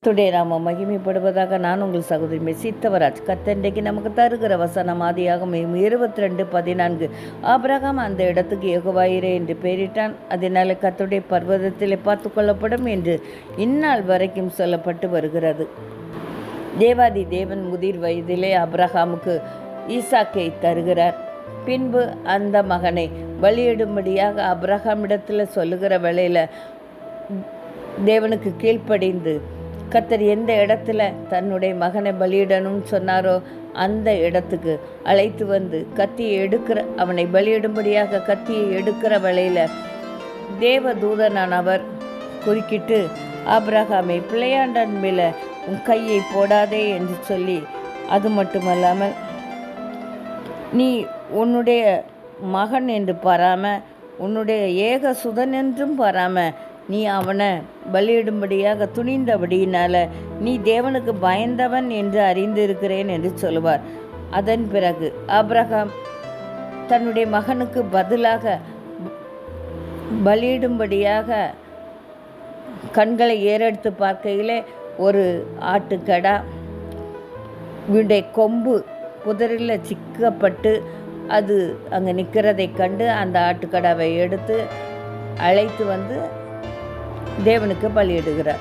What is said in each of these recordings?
Today நாம மகிமைப்படுவதாக. நான் உங்கள் சகோதரி மெசித்தவராஜ். கத்தண்டைக்கு நமக்கு தருகிற வசனம் ஆதியாகமம் 22:14. ஆபிரகாம் அந்த இடத்துக்கு யெகோவாயிரே என்று பெயரிட்டான். அதனால கர்த்தருடைய பர்வதத்திலே பார்த்து கொள்ளப்படும் என்று இந்நாள் வரைக்கும் சொல்லப்பட்டு வருகிறது. தேவாதி தேவன் முதிர் வயதிலே ஆபிரகாமுக்கு ஈசாக்கை தருகிறார். பின்பு அந்த மகனை பலியிடும்படியாக ஆபிரகாமிடத்தில் சொல்லுகிற வேளையில் தேவனுக்கு கீழ்ப்படிந்து கர்த்தர் எந்த இடத்துல தன்னுடைய மகனை பலியிடணும்னு சொன்னாரோ அந்த இடத்துக்கு அழைத்து வந்து கத்தியை அவனை பலியிடும்படியாக கத்தியை எடுக்கிற வேளையில் தேவதூதனானவர் குறுக்கிட்டு ஆபிரகாமை பிள்ளையாண்டன் மேலே உன் கையை போடாதே என்று சொல்லி, அது மட்டுமல்லாமல் நீ உன்னுடைய மகன் என்று பாராமல் உன்னுடைய ஏக சுதன் என்றும் பாராமல் நீ அவனை பலியிடும்படியாக துணிந்தபடியினால் நீ தேவனுக்கு பயந்தவன் என்று அறிந்திருக்கிறேன் என்று சொல்லுவார். அதன் பிறகு ஆபிரகாம் தன்னுடைய மகனுக்கு பதிலாக பலியிடும்படியாக கண்களை ஏறெடுத்து பார்க்கையிலே ஒரு ஆட்டுக்கடா விடை கொம்பு புதரில் சிக்கப்பட்டு அது அங்கே நிற்கிறதை கண்டு அந்த ஆட்டுக்கடாவை எடுத்து அழைத்து வந்து தேவனுக்கு பலியிடுகிறார்.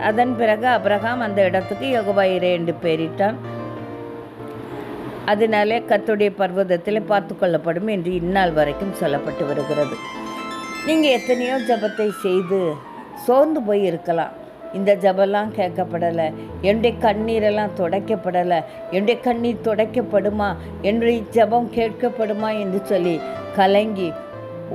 அதன் பிறகு ஆபிரகாம் அந்த இடத்துக்கு யெகோவாயிரே என்று பெயரிட்டான். அதனாலே கர்த்தருடைய பர்வதத்தில் பார்த்து கொள்ளப்படும் என்று இந்நாள் வரைக்கும் சொல்லப்பட்டு வருகிறது. நீங்கள் எத்தனையோ ஜபத்தை செய்து சோர்ந்து போய் இருக்கலாம். இந்த ஜபெல்லாம் கேட்கப்படலை, என்னுடைய கண்ணீரெல்லாம் துடைக்கப்படலை, என்னுடைய கண்ணீர் துடைக்கப்படுமா, என்னுடைய ஜபம் கேட்கப்படுமா என்று சொல்லி கலங்கி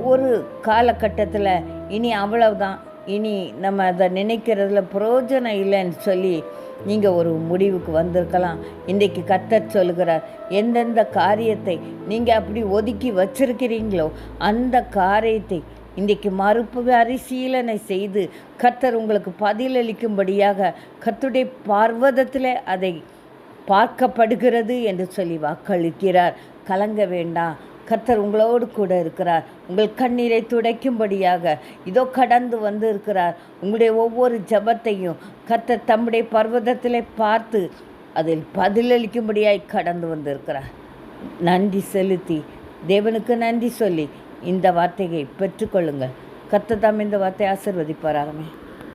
ஒரு காலகட்டத்தில் இனி அவ்வளவுதான், இனி நம்ம அதை நினைக்கிறதுல பிரயோஜனம் இல்லைன்னு சொல்லி நீங்கள் ஒரு முடிவுக்கு வந்திருக்கலாம். இன்றைக்கு கர்த்தர் சொல்லுகிறார், எந்தெந்த காரியத்தை நீங்கள் அப்படி ஒதுக்கி வச்சிருக்கிறீங்களோ அந்த காரியத்தை இன்றைக்கு மறுபரிசீலனை செய்து கர்த்தர் உங்களுக்கு பதிலளிக்கும்படியாக கர்த்தருடைய பர்வதத்தில் அதை பார்க்கப்படுகிறது என்று சொல்லி வாக்களிக்கிறார். கலங்க வேண்டாம், கர்த்தர் உங்களோடு கூட இருக்கிறார். உங்கள் கண்ணீரை துடைக்கும்படியாக இதோ கடந்து வந்து இருக்கிறார். உங்களுடைய ஒவ்வொரு ஜபத்தையும் கர்த்தர் தம்முடைய பர்வதத்தில் பார்த்து அதில் பதிலளிக்கும்படியாய் கடந்து வந்திருக்கிறார். நன்றி செலுத்தி தேவனுக்கு நன்றி சொல்லி இந்த வார்த்தையை பெற்றுக்கொள்ளுங்கள். கர்த்தர் தாம் இந்த வார்த்தையை ஆசீர்வதிப்பாராகவே.